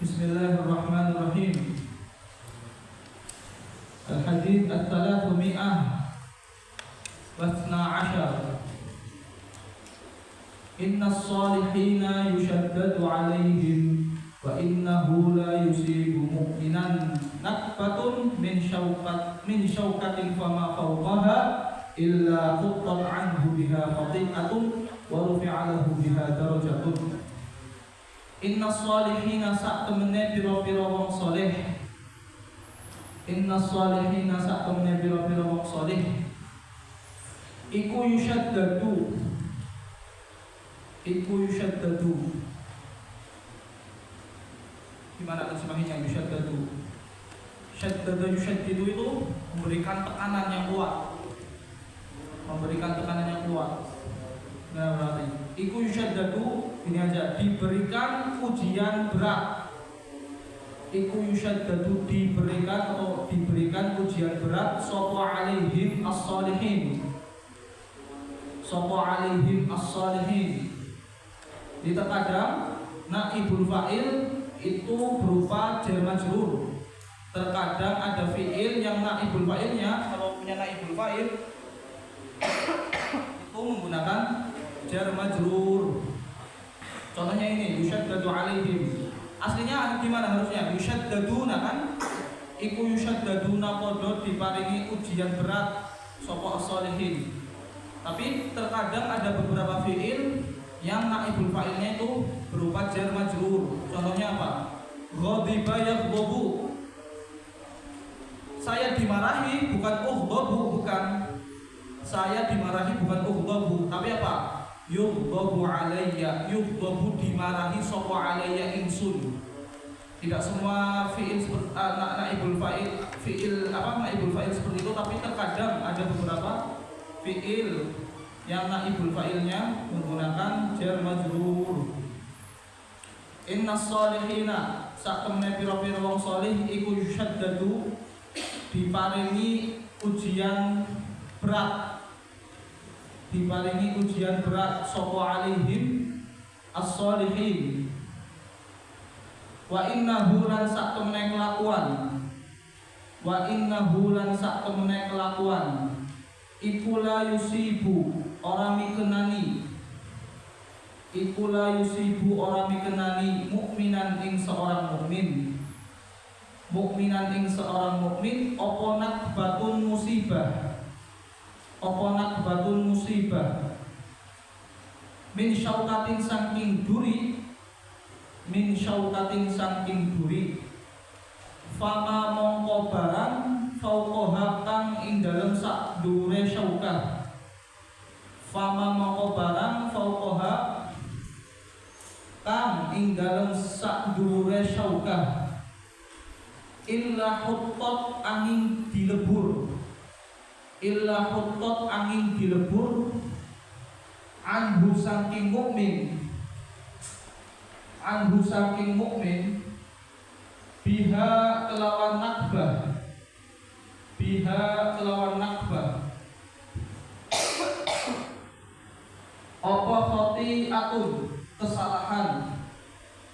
Bismillahirrahmanirrahim. Al-Hadith Al-Thalathumiyah Wasna Ashar. Inna as-salihina yushaddadu alaihim wa innahu la yusibu mu'minan nakbatun min syaukatin fama fawqaha illa khuttat anhu biha khati'atun wa rufi'a lahu biha darajatun. Inna as-salihina sak temene pira-pira wong saleh. Inna as-salihina sak temene pira-pira wong saleh iku yushaddadu. Gimana terjemahnya yushaddadu? Syaddada yushaddidu itu memberikan tekanan yang kuat. Nah, berarti iku yushaddadu ini aja, diberikan ujian berat. Iku yushaddadu diberikan ujian berat sapa alaihim as-salihin. Di terkadang naibul fa'il itu berupa jar majrur. Terkadang ada fi'il yang naibul fa'ilnya, kalau punya naibul fa'il itu menggunakan jar majrur. Contohnya ini yushaddadu alaihim. Aslinya gimana harusnya? Yushaddaduna kan? Iku yushaddaduna podo diparingi ujian berat sapa as-salihin. Tapi terkadang ada beberapa fi'il yang naibul fa'ilnya itu berupa jar majrur. Contohnya apa? Ghadiba yaghdabu. Saya dimarahi bukan ughdabu, bukan. Saya dimarahi bukan ughdabu, tapi apa? Yughdabu alayya. Yughdabu dimarahi sapa alayya insun. Tidak semua fi'il naibul fa'il seperti itu, tapi terkadang ada beberapa fi'il yang naibul fa'ilnya menggunakan jar majrur. Inna as-salihina sak temene pira-pira wong salih iku yushaddadu diparingi ujian berat. Sapa alaihim as-salihin. Wa innahu lan sak temene kelakuan iku la yusibu ora mikenani mukminan ing seorang mukmin apa nakbatun musibah min syaukatin saking duri min syaukatin saking duri. Fama mongko barang fauqaha kang ing dalem sak dhuwure syaukah. Fama mongko barang fauqaha kang ing dalem sak dhuwure syaukah. Illa huttot angin dilebur. Illa huttot angin dilebur. Anhu saking mukmin. Anhu saking mukmin. Biha kelawan nakbah. Biha kelawan nakbah. Apa khoti'atun kesalahan.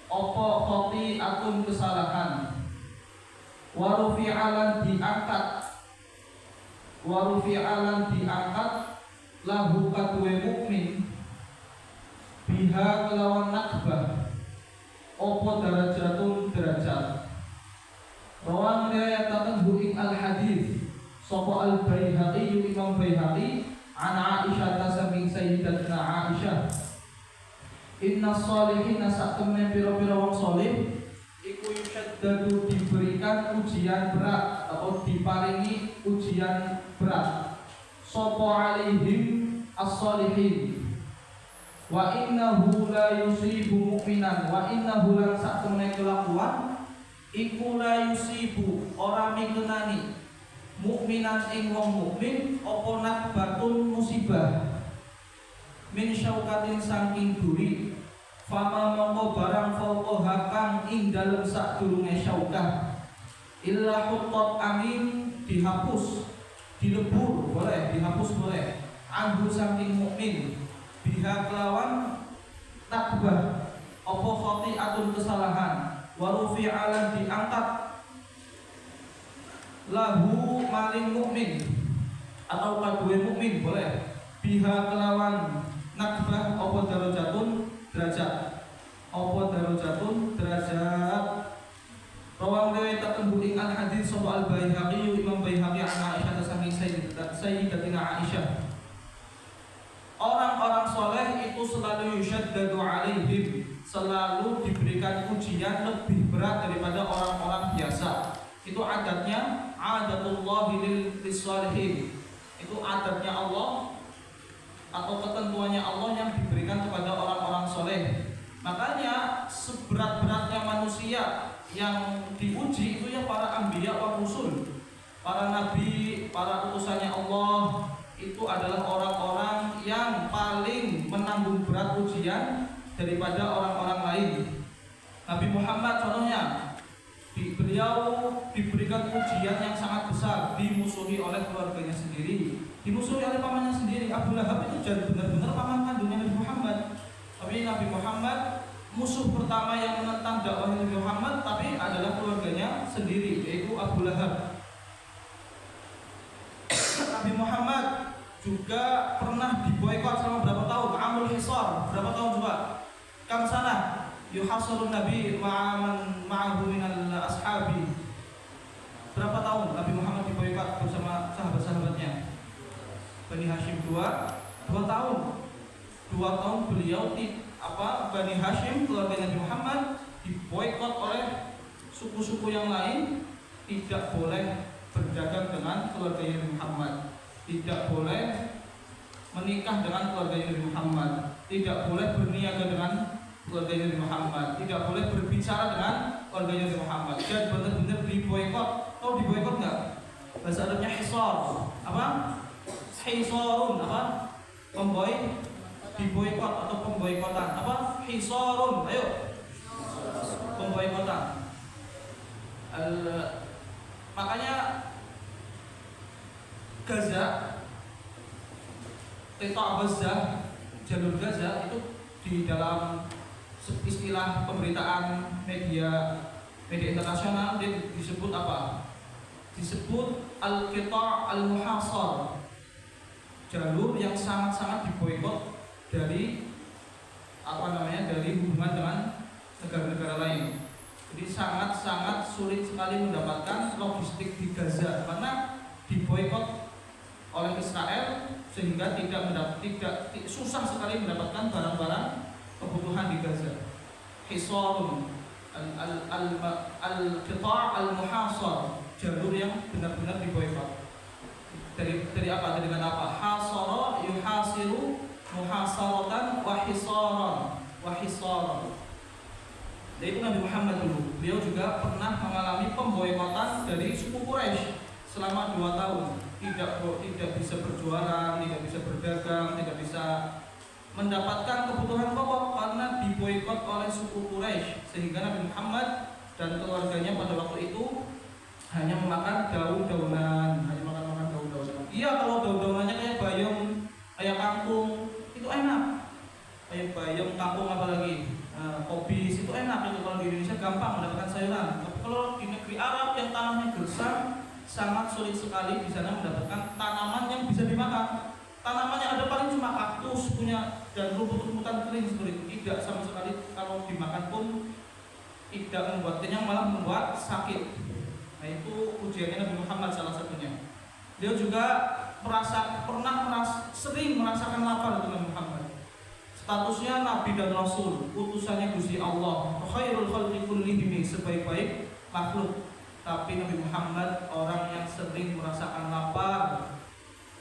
Apa khoti'atun kesalahan. Warufi'alan diangkat. Warufi'alan diangkat. Lahu kadue mukmin. Biha kelawan nakbah. Apa darajatun derajat. Rawang riwayataken ing al-hadis sapa al-Baihaqi Imam Baihaqi an Aisyah saking Sayyidatina Aisyah. Inna sholihina satemene pira-pira wong saleh iku yusyaddadu diberikan ujian berat atau diparingi ujian berat sapa alaihim as-sholihin. Wa innahu la yusibu mu'minan wa innahu lan satemene kelakuan iku la yusibu ora mikenani mukminan ing wong mukmin apa nakbatun musibah min syaukatin saking duri. Fama mongko barang fauqaha kang ing dalem sadurunge syaukah. Illa huttot angin dihapus dilebur boleh dihapus boleh. Anhu saking mukmin biha kelawan takbah apa khoti'atun kesalahan. Warufi alam diangkat lahu maring mukmin atau kadue mukmin boleh. Biha kelawan nakbah apa darajatun derajat. Apa darajatun derajat. Rawang riwayataken ing al hadis sapa al Baihaqi Imam Baihaqi an Aisyah saking Sayyidatina Aisyah. Orang-orang soleh itu selalu yusyaddadu alaihim, selalu diberikan ujian lebih berat daripada orang-orang biasa. Itu adatnya, adatullahi lil-sholihin. Itu adatnya Allah atau ketentuannya Allah yang diberikan kepada orang-orang soleh. Makanya seberat-beratnya manusia yang diuji itu ya para anbiya wa rusul, para nabi, para utusannya Allah. Itu adalah orang-orang yang paling menanggung berat ujian daripada orang-orang lain. Nabi Muhammad contohnya, beliau diberikan ujian yang sangat besar, dimusuhi oleh keluarganya sendiri, dimusuhi oleh pamannya sendiri. Abu Lahab itu jadi benar-benar paman kandungnya Nabi Muhammad. Tapi Nabi Muhammad musuh pertama yang menentang dakwah Nabi Muhammad tapi adalah keluarganya sendiri, yaitu Abu Lahab. Nabi Muhammad juga pernah diboikot selama berapa tahun? Amul Hisar, berapa tahun coba? Kam sana yuhasarun Nabi ma'ahu minal ashabi. Berapa tahun Nabi Muhammad diboikot bersama sahabat-sahabatnya? Bani Hashim 2 tahun. 2 tahun beliau Bani Hashim keluarga Nabi Muhammad diboikot oleh suku-suku yang lain, tidak boleh berdagang dengan keluarga Nabi Muhammad, tidak boleh menikah dengan keluarga Nabi Muhammad, tidak boleh berniaga dengan keluarga Nabi Muhammad, tidak boleh berbicara dengan keluarga Nabi Muhammad. Dan benar-benar diboikot. Tahu diboikot nggak? Bahasa Arabnya hisar. Apa? Hisarun. Apa? Diboikot atau pemboikotan. Apa? Hisarun. Ayo. Pemboikotan. Makanya Gaza, Gaza, jalur Gaza itu di dalam istilah pemberitaan media internasional dia disebut apa? Disebut al-qita' al-muhasar, jalur yang sangat-sangat diboikot dari dari hubungan dengan negara-negara lain. Jadi sangat-sangat sulit sekali mendapatkan logistik di Gaza karena diboikot oleh Israel, sehingga tidak susah sekali mendapatkan barang-barang kebutuhan di Gaza. hisarun, al-qita' al-muhasar, jalur yang benar-benar diboykot. Dari apa? Dengan apa? Hasara yuhasiru muhasaratan wa hisaran. Itu Nabi Muhammad dulu. Beliau juga pernah mengalami pemboikotan dari suku Quraisy selama 2 tahun. Tidak bisa berjualan, tidak bisa berdagang, tidak bisa mendapatkan kebutuhan pokok karena diboikot oleh suku Quraisy, sehingga Nabi Muhammad dan keluarganya pada waktu itu hanya memakan daun-daunan. Iya, kalau daun-daunannya kayak bayam, kayak kangkung, itu enak. Kayak bayam, kangkung, apalagi kobis, itu enak. Itu kalau di Indonesia gampang mendapatkan sayuran. Tapi kalau di negeri Arab yang tanahnya gersang, sangat sulit sekali di sana mendapatkan tanaman yang bisa dimakan. Tanamannya ada paling cuma kaktus punya dan rumput-rumputan kering seperti itu. Tidak sama sekali, kalau dimakan pun tidak membuat kenyang, malah membuat sakit. Nah, itu ujiannya Nabi Muhammad salah satunya. Dia juga sering merasakan lapar dengan Muhammad. Statusnya Nabi dan Rasul, utusannya Gusti Allah, khairul khalqi kullihim, sebaik-baik makhluk. Tapi Nabi Muhammad orang yang sering merasakan lapar.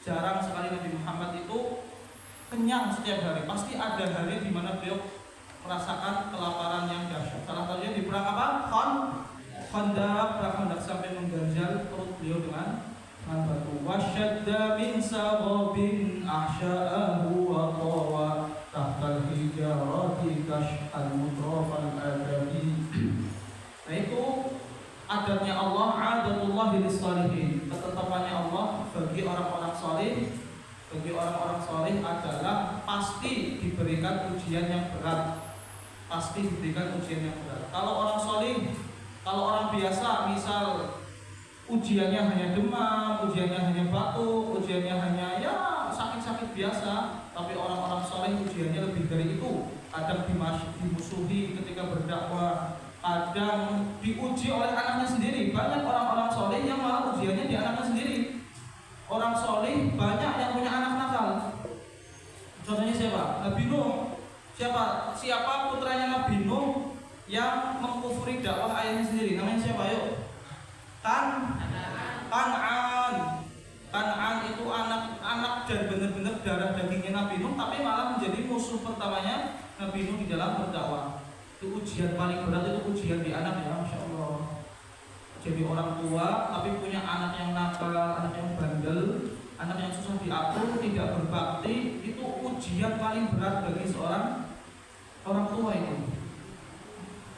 Jarang sekali Nabi Muhammad itu kenyang setiap hari. Pasti ada hari di mana beliau merasakan kelaparan yang dahsyat. Salah satunya di perang apa? Khandaq sampai mengganjal perut beliau dengan batu. Wasyadda min sababin ahsya'ahu wa tawa tahtal hijarati kash'al mutrafal adabi. Nah, itu adatnya Allah, adatullah lissalihin, ketetapannya Allah bagi orang-orang saleh. Bagi orang-orang saleh adalah pasti diberikan ujian yang berat. Pasti diberikan ujian yang berat. Kalau orang saleh, kalau orang biasa, misal ujiannya hanya demam, ujiannya hanya batuk, ujiannya hanya ya sakit-sakit biasa. Tapi orang-orang saleh ujiannya lebih dari itu. Kadang dimusuhi ketika berdakwah, kadang diuji oleh anaknya sendiri. Banyak orang-orang saleh yang malah ujiannya di anaknya sendiri. Orang saleh banyak yang punya anak nakal. Contohnya siapa? Nabi Nuh. Siapa putranya Nabi Nuh yang mengkufuri dakwah ayahnya sendiri? Namanya siapa? Yuk. Kan'an itu anak dan benar-benar darah dagingnya Nabi Nuh, tapi malah menjadi musuh pertamanya Nabi Nuh di dalam berdakwah. Itu ujian paling berat, itu ujian di anak, ya, Masya Allah. Jadi orang tua tapi punya anak yang nakal, anak yang bandel, anak yang susah diatur, tidak berbakti, itu ujian paling berat bagi seorang orang tua itu.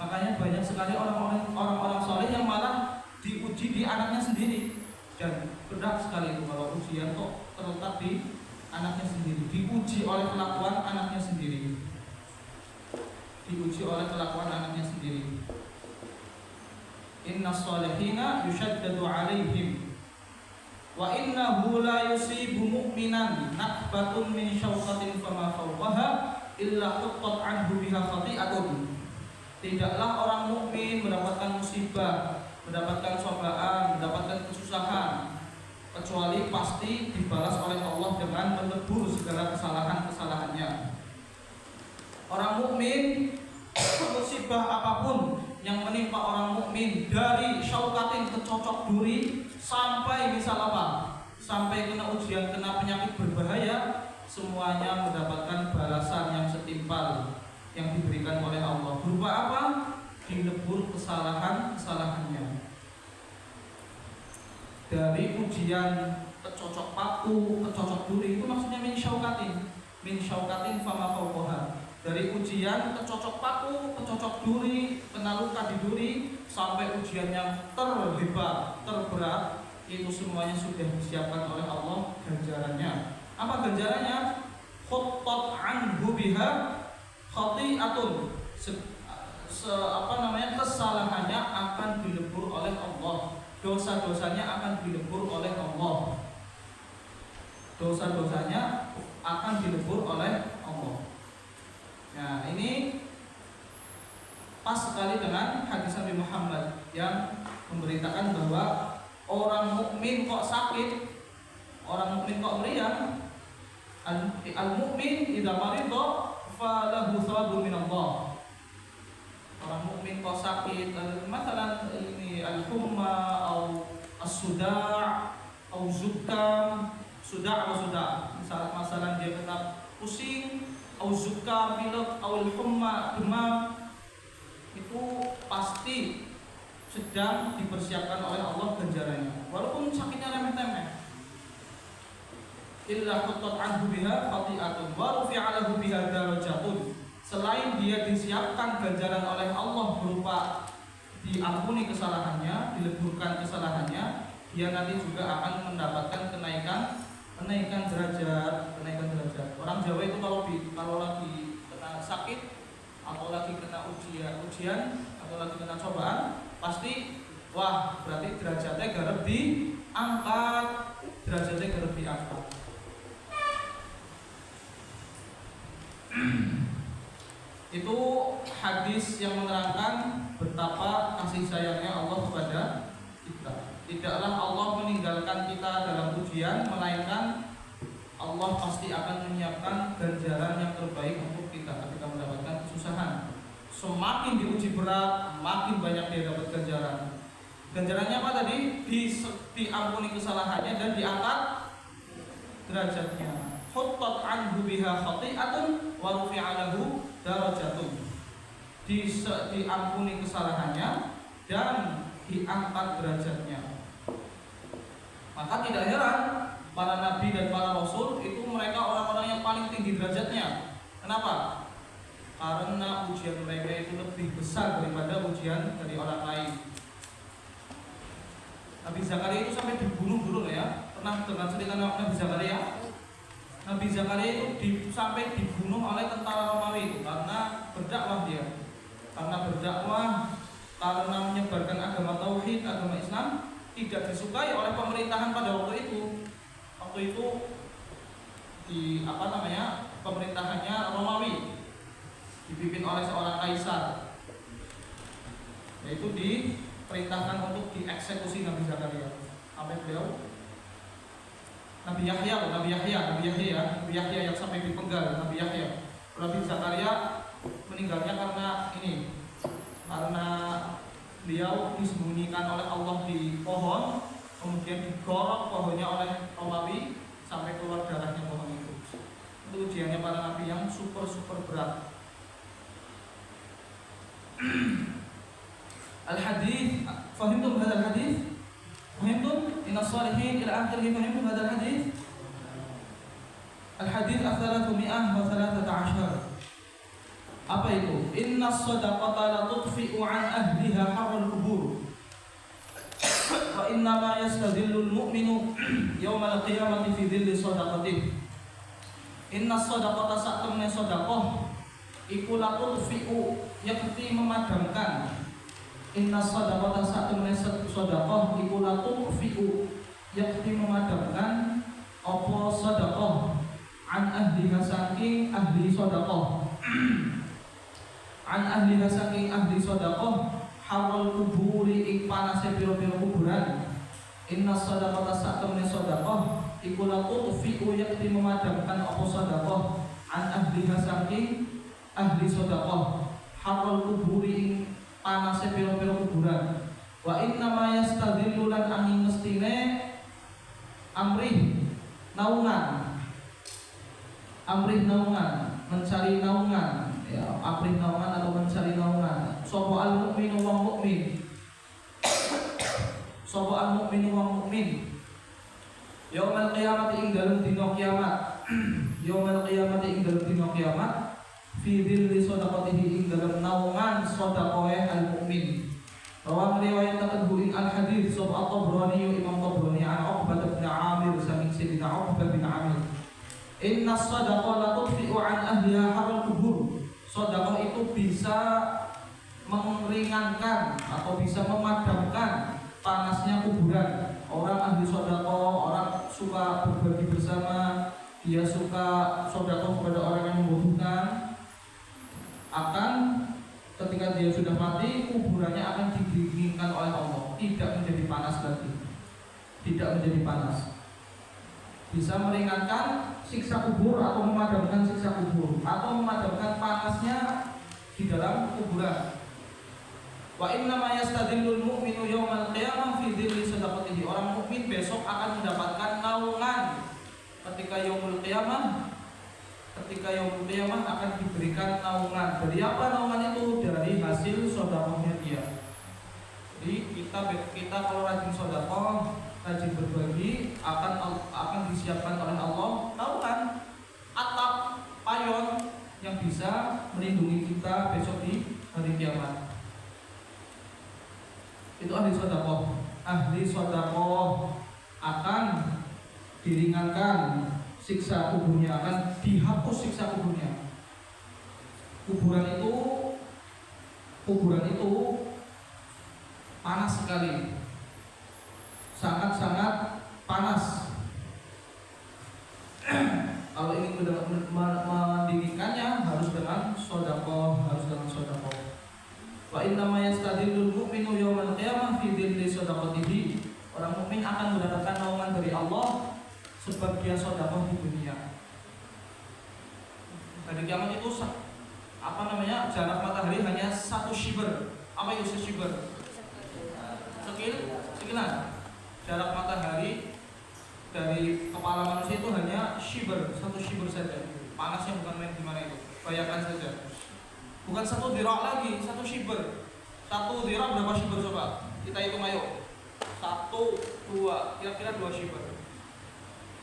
Makanya banyak sekali orang-orang soleh yang malah diuji di anaknya sendiri, dan berat sekali itu kalau ujian kok terletak di anaknya sendiri, diuji oleh kelakuan anaknya sendiri, Inna salihina yushaddadu alaihim wa innahu la yusibu mu'minan nakbatun min syauqatin fama fawqaha illa quttat anhu biha khati'atun. Tidaklah orang mukmin mendapatkan musibah, mendapatkan cobaan, mendapatkan kesusahan, kecuali pasti dibalas oleh Allah dengan menebur segala kesalahan-kesalahannya. Orang mukmin, musibah apapun yang menimpa orang mukmin, dari syaukatin, kecocok duri, sampai misal apa? Sampai kena ujian, kena penyakit berbahaya, semuanya mendapatkan balasan yang setimpal yang diberikan oleh Allah. Berupa apa? Dilebur kesalahannya. Dari ujian kecocok paku, kecocok duri, itu maksudnya min syaukatin fama fawqaha. Dari ujian kecocok paku, kecocok duri, kena luka di duri, sampai ujian yang terhebat, terberat, itu semuanya sudah disiapkan oleh Allah ganjarannya. Apa ganjarannya? Khuttat anhu biha khati'atun. Kesalahannya akan dilebur oleh Allah. Dosa-dosanya akan dilebur oleh Allah. Dosa-dosanya akan dilebur oleh Allah. Nah, ini pas sekali dengan hadis Nabi Muhammad yang memberitakan bahwa orang mukmin kok sakit, orang mukmin kok meriang, al-mukmin idza marida falahu thawabun min Allah. kok sakit, masalah ini al-humma atau as-suda' atau zukam, masalah dia kena pusing, atau zukam, pilek, atau al-humma, demam, itu pasti sedang dipersiapkan oleh Allah ganjarannya, walaupun sakitnya remeh-temeh. Illa khuttat anhu biha khati'atun wa rufi'a lahu biha darajatun. Selain dia disiapkan ganjaran oleh Allah berupa diampuni kesalahannya, dileburkan kesalahannya, dia nanti juga akan mendapatkan kenaikan derajat. Orang Jawa itu kalau lagi kena sakit atau lagi kena ujian atau lagi kena cobaan, pasti wah berarti derajatnya garep diangkat. Itu hadis yang menerangkan betapa kasih sayangnya Allah kepada kita. Tidaklah Allah meninggalkan kita dalam ujian, melainkan Allah pasti akan menyiapkan ganjaran yang terbaik untuk kita ketika mendapatkan kesusahan. Semakin diuji berat, makin banyak dia dapat ganjaran. Ganjarannya apa tadi? Diampuni kesalahannya dan diangkat derajatnya. Khuttat anhu biha khati'atun wa rufi'a lahu darajatun. Diampuni kesalahannya dan diangkat derajatnya. Maka tidak heran para nabi dan para rasul itu mereka orang-orang yang paling tinggi derajatnya. Kenapa? Karena ujian mereka itu lebih besar daripada ujian dari orang lain. Nabi Zakaria itu sampai dibunuh dulu ya. Pernah dengar cerita Nabi Zakaria? Nabi Zakaria itu sampai dibunuh oleh tentara Romawi itu karena berdakwah dia. Karena menyebarkan agama tauhid, agama Islam tidak disukai oleh pemerintahan pada waktu itu. Waktu itu pemerintahannya Romawi dipimpin oleh seorang kaisar. Yaitu diperintahkan untuk dieksekusi Nabi Zakaria. Sampai beliau Nabi Yahya yang sampai dipenggal. Nabi Zakaria meninggalnya karena beliau disembunyikan oleh Allah di pohon, kemudian digorok pohonnya oleh Romawi sampai keluar darahnya pohon itu. Itu ujiannya para nabi yang super berat. Al-hadith, fahimtum hadzal hadith? Fahimtum? Inna shalihin ila akhirih, fahimtum hadzal hadith? Al-hadith al-313. Apa itu? Inna shadaqata la tudfi'u an ahliha harral kubur. Wa inna ma yastadhillu al-mu'minu yawmal qiyamati fi dhilli shadaqatih. Inna shadaqata sa'tamna shadaqah iku la tudfi'u, yakti memadamkan. Inna shadaqata sa'tamna shadaqah iku la tudfi'u, yakti memadamkan apa shadaqah an ahliha saking ahli shadaqah. An ahliha saking ahli shadaqah harral kuburi ing panase pira-pira kuburan. Inna shadaqata sa'tamna shadaqah iku la tudfi'u, yakti memadamkan apa shadaqah an ahliha saking ahli shadaqah harral kuburi ing panase pira-pira kuburan. Wa inna ma yastadhillu lan angin mestine amrih naungan, mencari naungan, ya, amrih naungan atau mencari naungan. Sapa al-mu'minu wa mu'min. Sapa al-mu'minu wa mu'min. Yaumul qiyamati ing dalem dina kiamat. Yaumul qiyamati ing dalem dina kiamat. Fi dhilli shadaqatihi ing dalem naungan shadaqahe al-mu'min. Rawa riwayat ing al-hadits sab at-Tabrani, Imam Tabrani an Uqbah bin Amir saking Sayyidina Uqbah bin Amir. Inna shadaqah la tudfi'u an ahliha harral kubur. Shadaqah itu bisa meringankan atau bisa memadamkan panasnya kuburan. Orang ahli shadaqah, orang suka berbagi bersama, dia suka shadaqah kepada orang yang membutuhkan, akan ketika dia sudah mati, kuburannya akan didinginkan oleh Allah, tidak menjadi panas lagi, bisa meringankan siksa kubur atau memadamkan siksa kubur atau memadamkan panasnya di dalam kuburan. Wa inna ma yastadillul mu'minu yaumal qiyamah fi dhilli sadaqatihi. Orang mukmin besok akan mendapatkan naungan ketika yaumul qiyamah. Ketika yaumul qiyamah akan diberikan naungan. Dari apa naungan itu? Dari hasil sedekahnya dia. Jadi kita kalau rajin sedekah, rajin berbagi, akan disiapkan oleh Allah naungan, atap payon yang bisa melindungi kita besok di hari kiamat. Itu ahli sedekah. Ahli sedekah akan diringankan siksa kuburnya, akan dihapus siksa kuburnya. Kuburan itu panas sekali, sangat-sangat panas. Kalau ingin mendinginkannya harus dengan sedekah, Wa inna ma yastadillul mu'minu yaumal qiyamah fi dhilli sadaqatihi. Orang mukmin akan mendapatkan naungan dari Allah sebab dia sedekah di dunia. Hari kiamat itu jarak matahari hanya 1 shiber. Apa itu 1 shiber? Sekilan. Jarak matahari dari kepala manusia itu hanya shiber, 1 shiber saja. Panasnya bukan main gimana itu. Bayangkan saja. Bukan 1 dirok lagi, 1 shiber. 1 dirok berapa shiber coba? Kita hitung ayo. 1, 2, kira-kira 2 shiber.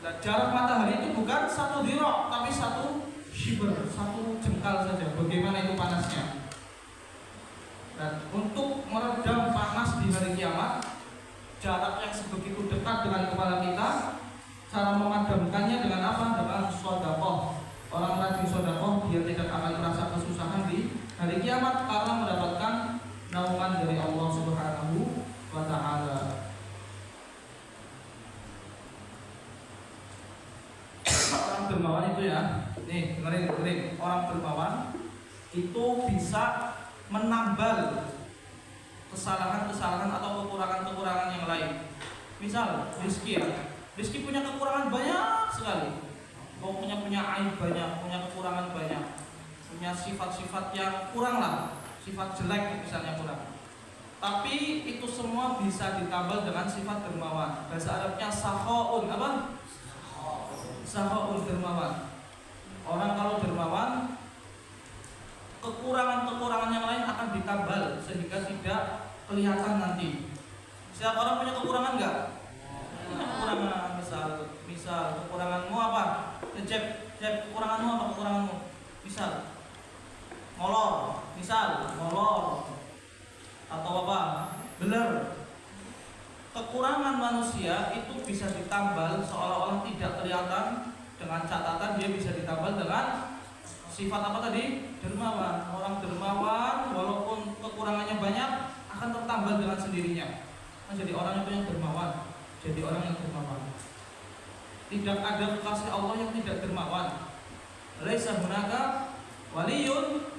Nah, jarak matahari itu bukan 1 dirok, tapi 1 shiber, 1 jengkal saja. Bagaimana itu panasnya? Dan untuk meredam panas di hari kiamat, jarak yang sebegitu dekat dengan kepala kita, cara memadamkannya dengan apa? Dengan sedekah. Orang rajin sedekah, dia tidak akan merasa kesusahan di hari kiamat karena mendapatkan naungan dari Allah Subhanahu wa taala. Orang dermawan itu ya, nih dengerin. Orang dermawan itu bisa menambal kesalahan-kesalahan atau kekurangan-kekurangan yang lain. Misal Rizky punya kekurangan banyak sekali. Punya aib banyak, punya kekurangan banyak, punya sifat-sifat yang kurang lah, sifat jelek misalnya kurang. Tapi itu semua bisa ditambal dengan sifat dermawan. Bahasa Arabnya sakhaun, apa? Sakhaun, dermawan. Orang kalau dermawan, kekurangan-kekurangan yang lain akan ditambal sehingga tidak kelihatan nanti. Setiap orang punya kekurangan enggak? Kekurangan, misal kekuranganmu apa? Jeb, kekuranganmu apa kekuranganmu? Misal molor, atau apa? Beler. Kekurangan manusia itu bisa ditambal seolah-olah tidak kelihatan dengan catatan dia bisa ditambal dengan sifat apa tadi? Dermawan. Orang dermawan walaupun kekurangannya banyak akan tertambal dengan sendirinya. Jadi orang itu yang dermawan. Tidak ada kekasih Allah yang tidak dermawan. Laisa hunaka waliyun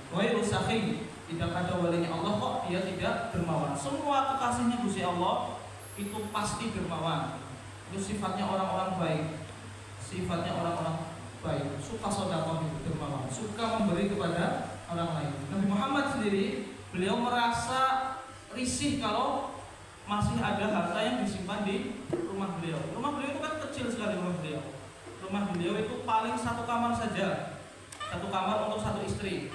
ghairu sakhi. Tidak ada walinya Allah kok dia tidak dermawan. Semua kekasihnya Gusti Allah itu pasti dermawan. Itu sifatnya orang-orang baik. Suka sedekah itu dermawan, suka memberi kepada orang lain. Nabi Muhammad sendiri beliau merasa risih kalau masih ada harta yang disimpan di rumah beliau. Rumah beliau itu kan kecil sekali rumah beliau. Rumah beliau itu paling 1 kamar saja. 1 kamar untuk 1 istri.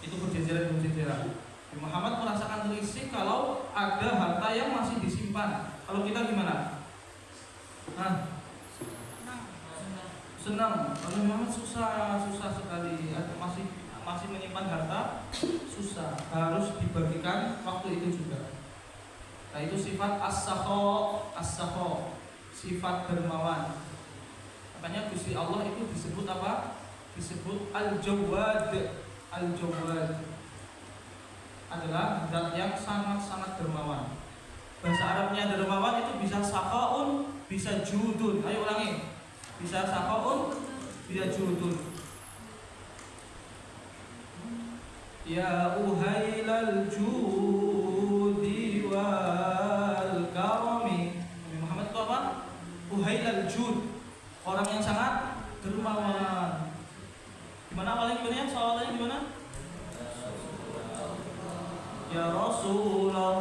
Itu berjejeran. Muhammad merasakan risih kalau ada harta yang masih disimpan. Kalau kita gimana? Senang. Kalau Muhammad susah sekali. Masih menyimpan harta susah. Harus dibagikan waktu itu juga. Nah itu sifat as-sakha, sifat dermawan. Makanya Gusti Allah itu disebut apa? Disebut Al-Jawad. Al-Jawad adalah zat yang sangat-sangat dermawan. Bahasa Arabnya dermawan itu bisa sakhaun, bisa judun. Ayo ulangi. Bisa sakhaun, bisa judun. Ya uhailal judi wal karami. Nabi Muhammad itu apa? Uhailal jud, orang yang sangat dermawan. Gimana paling gimana? Soalnya gimana? Ya Rasulullah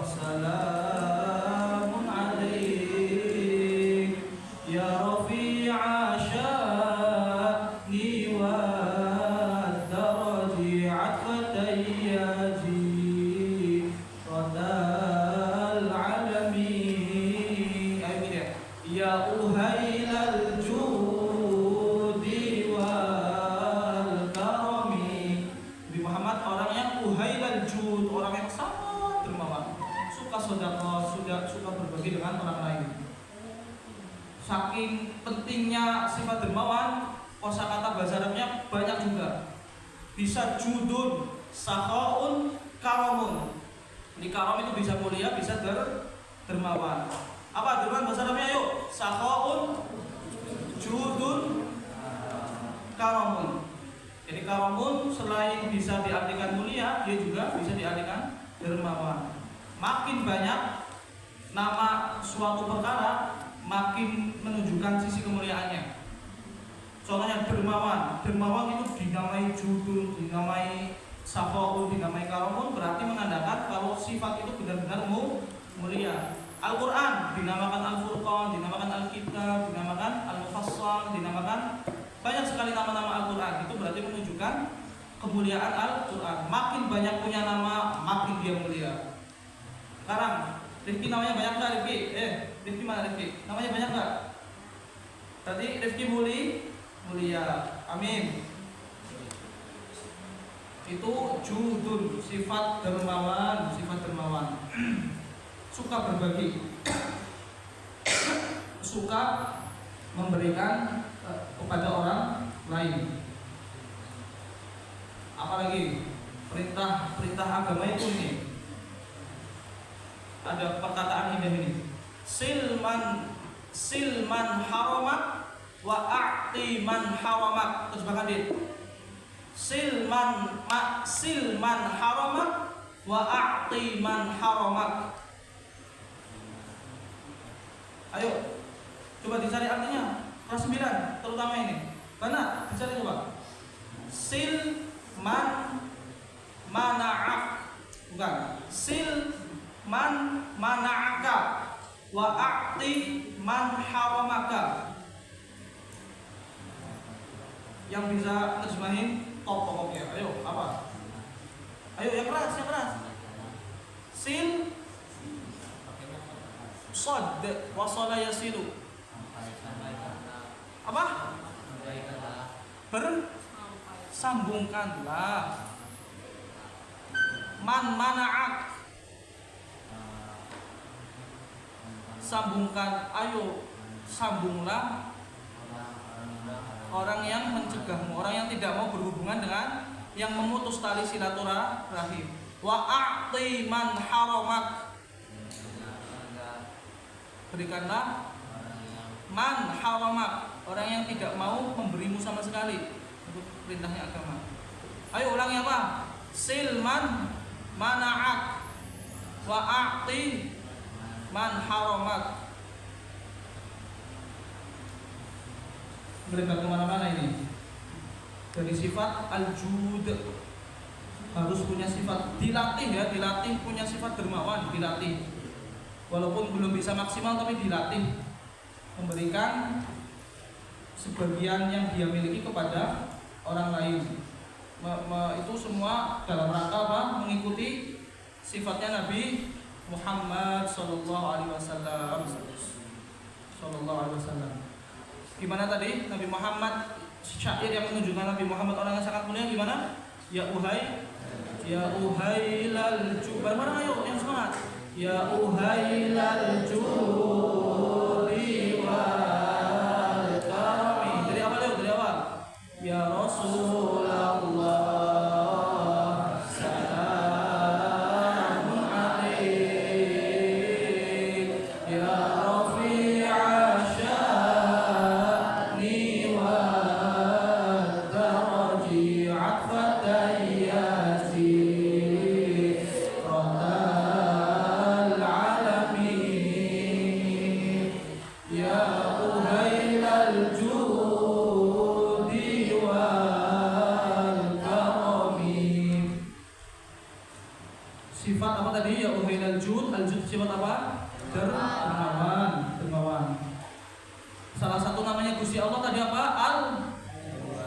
salamun alaik ya Rafi'a sya'ni wa daraji atfatayyaji radal alamin. Ayo gini ya uhailal judi wal karami. Nabi Muhammad orang yang uhailal jud, orang yang sangat dermawan, suka sedekah, suka berbagi dengan orang lain. Saking pentingnya sifat dermawan, kosakata bahasa Arabnya banyak juga. Bisa judun, sakhaun, karamun. Di karam itu bisa mulia, bisa dermawan. Apa dermawan bahasa Arabnya? Yuk, sakhaun, judun, karamun. Jadi karamun selain bisa diartikan mulia, dia juga bisa diartikan dermawan. Makin banyak nama suatu perkara, makin menunjukkan sisi kemuliaannya. Contohnya dermawan. Dermawan itu dinamai judul, dinamai sakhaun, dinamai karamun, berarti menandakan kalau sifat itu benar-benar mulia. Al-Quran dinamakan Al-Furqan, dinamakan Al-Kitab, dinamakan Al-Mufassal, dinamakan banyak sekali nama-nama Al-Quran. Itu berarti menunjukkan kemuliaan Al-Quran. Makin banyak punya nama, makin dia mulia. Sekarang Rifki namanya banyak nggak Rifki? Rifki mana Rifki? Namanya banyak nggak? Tadi Rifki mulia. Amin. Itu judul, sifat dermawan, suka berbagi, suka memberikan kepada orang lain. Apalagi perintah agama itu nih. Ada perkataan indah ini. Silman haramak wa a'ti man haramak. Terjemahkan dia. Silman haramak wa a'ti man haramak. Ayo, coba dicari artinya. Kelas 9 terutama ini. Mana? Dicari coba. Silman mana'ak. Bukan. Silman mana'aka wa a'ti man haramaka. Yang bisa terjemahin top-topnya. Ayo, apa? Ayo yang keras. Sil Sod wasala yasilu. Apa? Bersambungkanlah. Mana'ak. Sambungkan, ayo sambunglah orang yang mencegahmu, orang yang tidak mau berhubungan dengan yang memutus tali silaturahim. Wa a'ti man haramak. Berikanlah man haramak, orang yang tidak mau memberimu sama sekali. Itu perintahnya agama. Ayo ulangi apa? Silman mana'ak wa a'ti man haramak. Melebar kemana-mana ini. Dari sifat al-jud harus punya sifat, dilatih ya, dilatih punya sifat dermawan, dilatih. Walaupun belum bisa maksimal tapi dilatih memberikan sebagian yang dia miliki kepada orang lain. Itu semua dalam rangka apa? Mengikuti sifatnya Nabi Muhammad sallallahu alaihi wasallam. Gimana tadi Nabi Muhammad, syair yang menunjukkan Nabi Muhammad orang yang sangat mulia gimana? Ya uhailal jud. Bareng-bareng ayo yang semangat. Ya uhailal judi wal karami. Dari awal yuk, dari awal. Ya Rasulullah salamun alaik ya Rafi'a sya'ni wal daraji atfatayyazi radal alamin ya uhailal judi wal karami. Sifat apa tadi? Ya uhainal jud. Al-jud sifat apa? Dermawan. Dermawan. Salah satu namanya Gusti Allah tadi apa?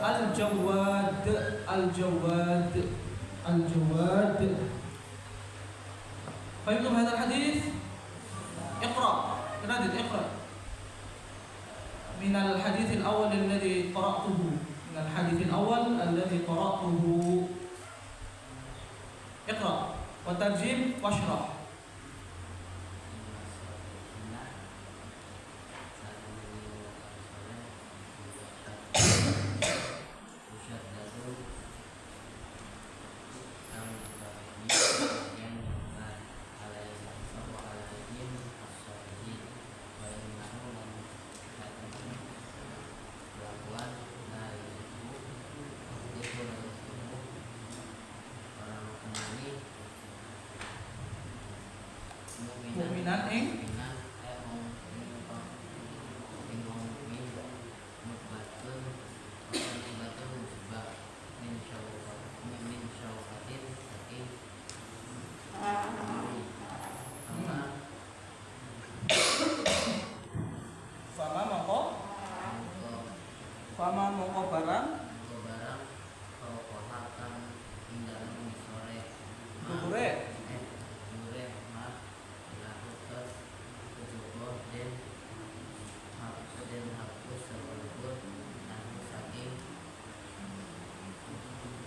Al-Jawad. Al-Jawad. Al-Jawad. Fahimtum hadal hadis? Iqra. Radid iqra. من الحديث الأول الذي قرأته من الحديث الأول الذي قرأته اقرأ وترجم واشرح. Mukminan ing fama mongko barang kubure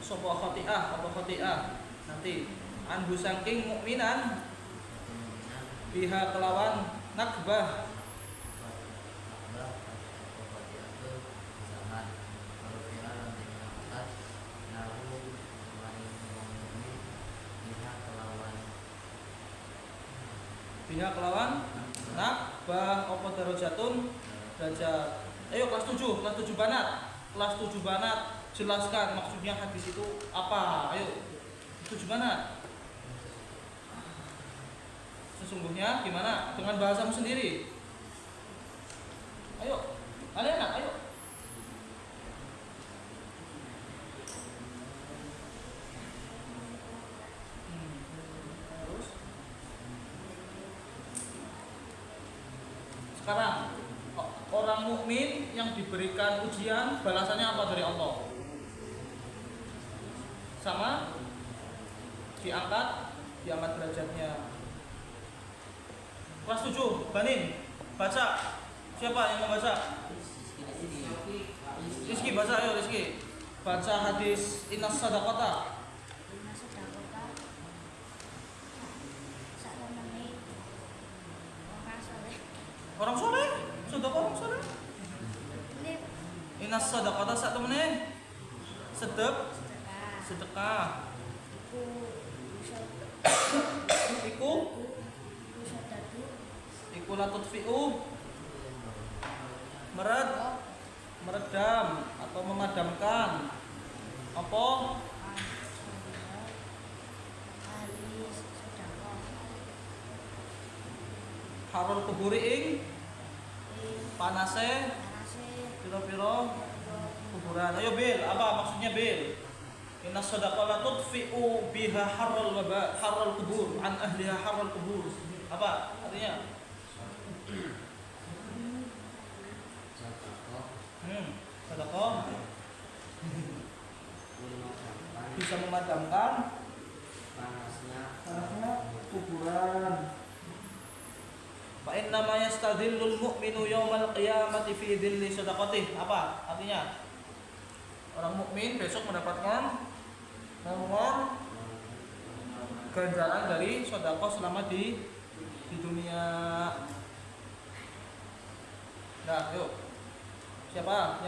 sopo khotiah apa khotiah nanti anhu saking mukminan biha kelawan nakbah biha kelawan nakbah apa darajatun derajat. Ayo kelas 7 banat jelaskan maksudnya hadis itu apa. Ayo 7 banat sesungguhnya gimana dengan bahasamu sendiri. Ayo kalian ayo. Terus sekarang orang mukmin yang diberikan ujian balasannya apa dari Allah? Sama diangkat derajatnya. Kelas 7 Banin baca. Siapa yang mau baca? Rizky baca. Ayo Rizky baca hadis innas sadaqata. Orang soleh sedekah orang soleh. Innas sadaqata sak temene sedekah. Iku la tutfi'u meredam atau memadamkan apa? Harul kuburi ing panase piro-piro kuburan. Ayo Bil, apa maksudnya Bil? Innas sadaqah la tudfi'u biha harral kubur an ahliha harral kubur. Apa artinya? Sedekah bisa memadamkan panasnya kuburan. Fa inna ma yastadillul mu'minu yaumal qiyamati fi dhilli sadaqatih. Apa artinya? Orang mukmin besok mendapatkan ganjaran dari sedekah selama di dunia. Nah, yuk. Siapa?